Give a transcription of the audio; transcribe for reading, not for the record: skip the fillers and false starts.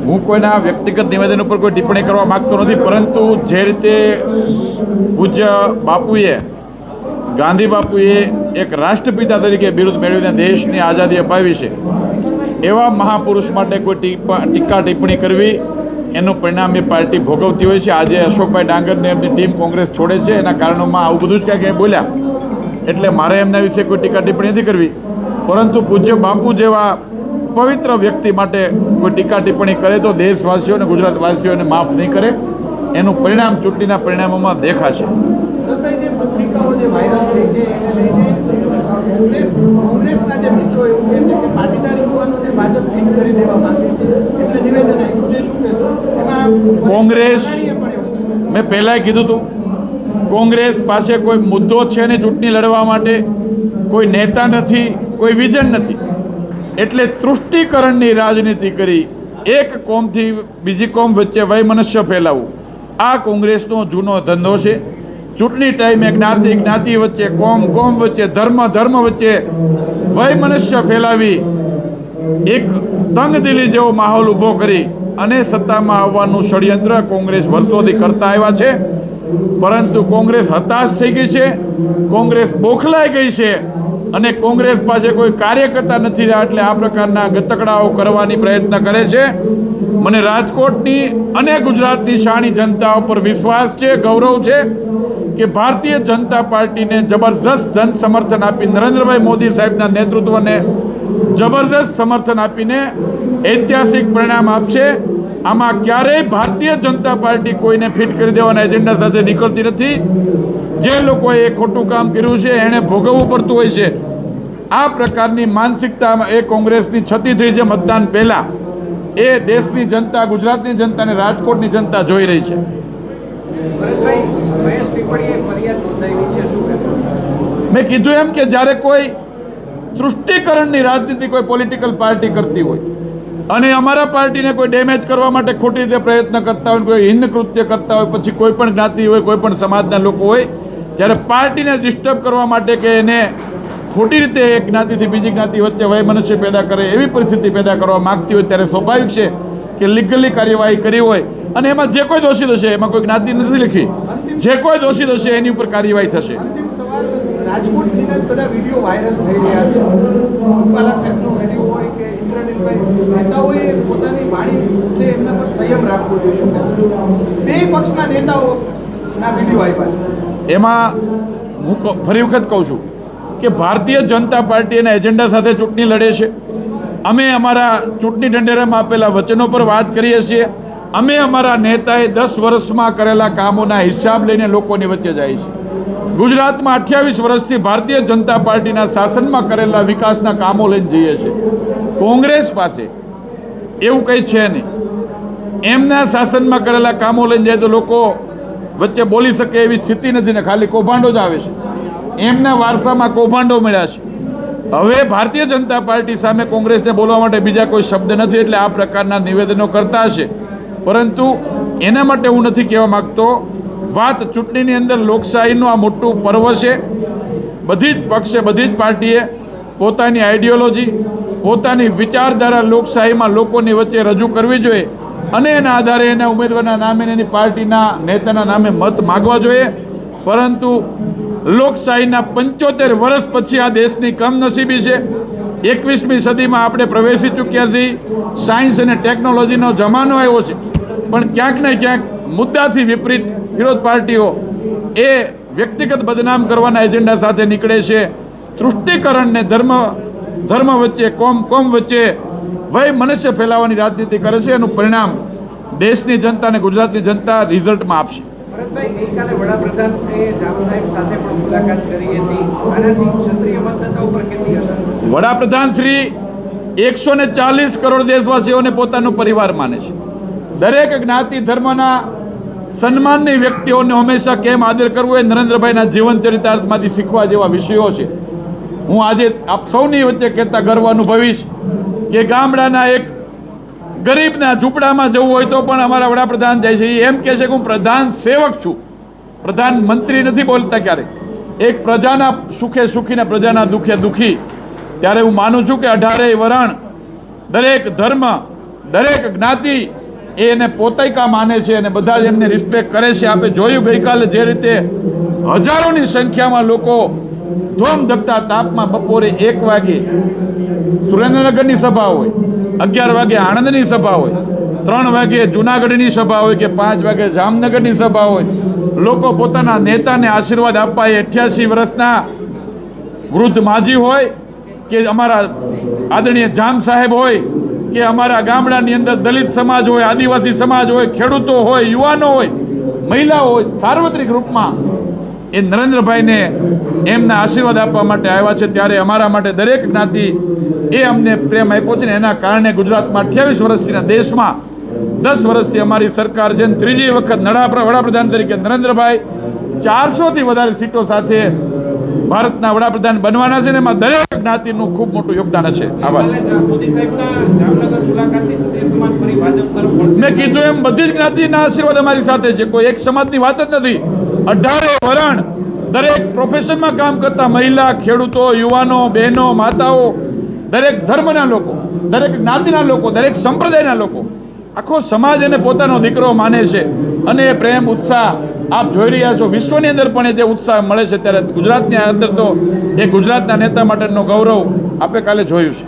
હું કોઈના વ્યક્તિગત નિવેદન ઉપર કોઈ ટિપ્પણી કરવા માગતો નથી, પરંતુ જે રીતે પૂજ્ય બાપુએ, ગાંધી બાપુએ એક રાષ્ટ્રપિતા તરીકે બિરુદ મેળવીને દેશની આઝાદી અપાવી છે, એવા મહાપુરુષ માટે કોઈ ટીકા ટિપ્પણી કરવી એનું પરિણામ એ પાર્ટી ભોગવતી હોય છે. આજે અશોકભાઈ ડાંગરને એમની ટીમ કોંગ્રેસ છોડે છે, એના કારણોમાં આવું બધું જ ક્યાંક બોલ્યા, એટલે મારે એમના વિશે કોઈ ટીકા ટિપ્પણી નથી કરવી. પરંતુ પૂજ્ય બાપુ જેવા પવિત્ર વ્યક્તિ માટે કોઈ ટીકા ટિપ્પણી કરે તો દેશવાસીઓ અને ગુજરાતવાસીઓને માફ નહીં કરે, એનું પરિણામ ચૂંટણીના પરિણામોમાં દેખાશે. કોંગ્રેસ, મેં પહેલાં કીધું હતું, કોંગ્રેસ પાસે કોઈ મુદ્દો છે ને ચૂંટણી લડવા માટે, કોઈ નેતા નથી, કોઈ વિઝન નથી, એટલે તૃષ્ટિકરણની રાજનીતિ કરી એક કોમથી બીજી કોમ વચ્ચે વૈમનસ્ય ફેલાવવું આ કોંગ્રેસનો જૂનો ધંધો છે. ચૂંટણી ટાઈમે જ્ઞાતિ વચ્ચે, કોમ વચ્ચે, ધર્મ વચ્ચે વૈમનસ્ય ફેલાવી એક તંગદિલી જેવો માહોલ ઊભો કરી અને સત્તામાં આવવાનું ષડયંત્ર કોંગ્રેસ વર્ષોથી કરતા આવ્યા છે. પરંતુ કોંગ્રેસ હતાશ થઈ ગઈ છે, કોંગ્રેસ બોખલાઈ ગઈ છે અને કોંગ્રેસ પાસે કોઈ કાર્યકર્તા નથી રહ્યા, એટલે આ પ્રકારના ગતકડાઓ કરવાની પ્રયત્ન કરે છે. મને રાજકોટની અને ગુજરાતની શાણી જનતા ઉપર વિશ્વાસ છે, ગૌરવ છે કે ભારતીય જનતા પાર્ટીને જબરદસ્ત જન સમર્થન આપી, નરેન્દ્રભાઈ મોદી સાહેબના નેતૃત્વને જબરદસ્ત સમર્થન આપીને ઐતિહાસિક પરિણામ આપશે. આમાં ક્યારેય ભારતીય જનતા પાર્ટી કોઈને ફિટ કરી દેવાના એજન્ડા સાથે નીકળતી નથી. જે લોકોએ ખોટું કામ કર્યું છે એણે ભોગવવું પડતું હોય છે. આ પ્રકારની માનસિકતામાં એ કોંગ્રેસની છતી થઈ છે મતદાન પહેલાં, એ દેશની જનતા, ગુજરાતની જનતા અને રાજકોટની જનતા જોઈ રહી છે. મેં કીધું એમ કે જ્યારે કોઈ તૃષ્ટિકરણની રાજનીતિ કોઈ પોલિટિકલ પાર્ટી કરતી હોય અને અમારા પાર્ટીને કોઈ ડેમેજ કરવા માટે ખોટી રીતે પ્રયત્ન કરતા હોય, કોઈ હિંદ કૃત્ય કરતા હોય, પછી કોઈ પણ જ્ઞાતિ હોય, કોઈ પણ સમાજના લોકો હોય, જ્યારે પાર્ટીને ડિસ્ટર્બ કરવા માટે કે એને ખોટી રીતે એક જ્ઞાતિથી બીજી જ્ઞાતિ વચ્ચે વૈમનસ્ય પેદા કરે એવી પરિસ્થિતિ પેદા કરવા માગતી હોય, ત્યારે સ્વાભાવિક છે કે લીગલી કાર્યવાહી કરી હોય અને એમાં જે કોઈ દોષિત હશે, એમાં કોઈ જ્ઞાતિ નથી લખી, જે કોઈ દોષિત હશે એની ઉપર કાર્યવાહી થશે. રાજકોટથી બધા વિડીયો વાયરલ થઈ રહ્યા છે. રૂપાલા સાહેબનો વિડીયો હોય કે ઇન્દ્રનીલભાઈ નેતાઓએ પોતાની વાણી છે એમના પર સંયમ રાખવો જોઈએ. શું બે પક્ષના નેતાઓના વિડીયો આવ્યા છે. એમાં હું ફરી વખત કહું છું કે ભારતીય જનતા પાર્ટી એના એજન્ડા સાથે ચૂંટણી લડે છે. અમે અમારા ચૂંટણી ઢંઢેરામાં આપેલા વચનો પર વાત કરીએ છીએ. અમે અમારા નેતાએ 10 વર્ષમાં કરેલા કામોના હિસાબ લઈને લોકોની વચ્ચે જાય છે. ગુજરાતમાં 28 વર્ષથી ભારતીય જનતા પાર્ટીના શાસનમાં કરેલા વિકાસના કામો લઈને જઈએ છીએ. કોંગ્રેસ પાસે એવું કંઈ છે નહીં. એમના શાસનમાં કરેલા કામો લઈને જાય તો લોકો વચ્ચે બોલી શકે એવી સ્થિતિ નથી ને ખાલી કૌભાંડો જ આવે છે. એમના વારસામાં કૌભાંડો મળ્યા છે. હવે ભારતીય જનતા પાર્ટી સામે કોંગ્રેસને બોલવા માટે બીજા કોઈ શબ્દ નથી, એટલે આ પ્રકારના નિવેદનો કરતા હશે. પરંતુ એના માટે હું નથી કહેવા માગતો. વાત ચૂંટણીની અંદર લોકશાહીનું આ મોટું પર્વ છે. બધી જ પક્ષે, બધી જ પાર્ટીએ પોતાની આઈડિયોલોજી, પોતાની વિચારધારા લોકશાહીમાં લોકોની વચ્ચે રજૂ કરવી જોઈએ અને એના આધારે એના ઉમેદવારના નામે, એની પાર્ટીના નેતાના નામે મત માગવા જોઈએ. પરંતુ લોકશાહીના 75 વર્ષ પછી આ દેશની કમનસીબી છે. 21મી સદીમાં આપણે પ્રવેશી ચૂક્યા છીએ. સાયન્સ અને ટેકનોલોજીનો જમાનો આવ્યો છે, પણ ક્યાંક ને ક્યાંક મુદ્દાથી વિપરીત વિરોધ પાર્ટીઓ એ વ્યક્તિગત બદનામ કરવાના એજન્ડા સાથે નીકળે છે. તૃષ્ટિકરણને ધર્મ વચ્ચે, કોમ વચ્ચે વૈમનસ્ય ફેલાવવાની રાજનીતિ કરે છે. એનું પરિણામ દેશની જનતા અને ગુજરાતની જનતા રિઝલ્ટમાં આપશે. ગઈકાલે વડાપ્રધાને જામ સાહેબ સાથે પણ મુલાકાત કરી હતી. આનાથી ક્ષત્રિય મતદાતા ઉપર કેટલી અસર? વડાપ્રધાન શ્રી 140 કરોડ દેશવાસીઓને પોતાનો પરિવાર માને છે. દરેક જ્ઞાતિ ધર્મના સન્માનની વ્યક્તિઓને હંમેશા કેમ આદર કરવો એ નરેન્દ્રભાઈના જીવન ચરિતાર્થમાંથી શીખવા જેવા વિષયો છે. હું આજે આપ સૌની વચ્ચે કહેતા ગર્વ અનુભવીશ કે ગામડાના એક ગરીબના ઝૂંપડામાં જવું હોય તો પણ અમારા વડાપ્રધાન જાય છે. એમ કહે છે કે હું પ્રધાન સેવક છું, પ્રધાનમંત્રી નથી બોલતા ક્યારેક. એક પ્રજાના સુખે સુખી ને પ્રજાના દુઃખે દુઃખી, ત્યારે હું માનું છું કે 18 વરણ દરેક ધર્મ દરેક જ્ઞાતિ એ એને પોતૈકા માને છે અને બધા જ એમને રિસ્પેક્ટ કરે છે. આપણે જોયું ગઈકાલે જે રીતે હજારોની સંખ્યામાં લોકો ધોમધકતા તાપમાં બપોરે 1 વાગે સુરેન્દ્રનગરની સભા હોય, 11 વાગે આણંદની સભા હોય, 3 વાગે જુનાગઢની સભા હોય કે 5 વાગે જામનગરની સભા હોય, લોકો પોતાના નેતાને આશીર્વાદ આપવા 88 વર્ષના વૃદ્ધ માજી હોય કે અમારા આદરણીય જામ સાહેબ હોય કે અમારા ગામડાની અંદર દલિત સમાજ હોય, આદિવાસી સમાજ હોય, ખેડૂતો હોય, યુવાનો હોય, મહિલાઓ હોય, સાર્વત્રિક રૂપમાં એ નરેન્દ્રભાઈને એમના આશીર્વાદ આપવા માટે આવ્યા છે. ત્યારે અમારા માટે દરેક જ્ઞાતિ એ અમને પ્રેમ આપ્યો છે ને એના કારણે ગુજરાતમાં 28 વર્ષથી દેશમાં 10 વર્ષથી અમારી સરકાર છે. ત્રીજી વખત વડાપ્રધાન તરીકે નરેન્દ્રભાઈ 400થી વધારે સીટો સાથે ભારતના વડાપ્રધાન બનવાના છે ને એમાં દરેક જ્ઞાતિનું ખૂબ મોટું યોગદાન છે. આભાર. મેં કીધું એમ બધી જ જ્ઞાતિના આશીર્વાદ અમારી સાથે છે. કોઈ એક સમાજની વાત જ નથી. 18 વરણ દરેક પ્રોફેશનમાં કામ કરતા મહિલા, ખેડૂતો, યુવાનો, બહેનો, માતાઓ, દરેક ધર્મના લોકો, દરેક જ્ઞાતિના લોકો, દરેક સંપ્રદાયના લોકો, આખો સમાજ એને પોતાનો દીકરો માને છે અને એ પ્રેમ ઉત્સાહ આપ જોઈ રહ્યા છો. વિશ્વની અંદર પણ એ જે ઉત્સાહ મળે છે ત્યારે ગુજરાતની અંદર તો એ ગુજરાતના નેતા માટેનો ગૌરવ આપણે કાલે જોયું છે.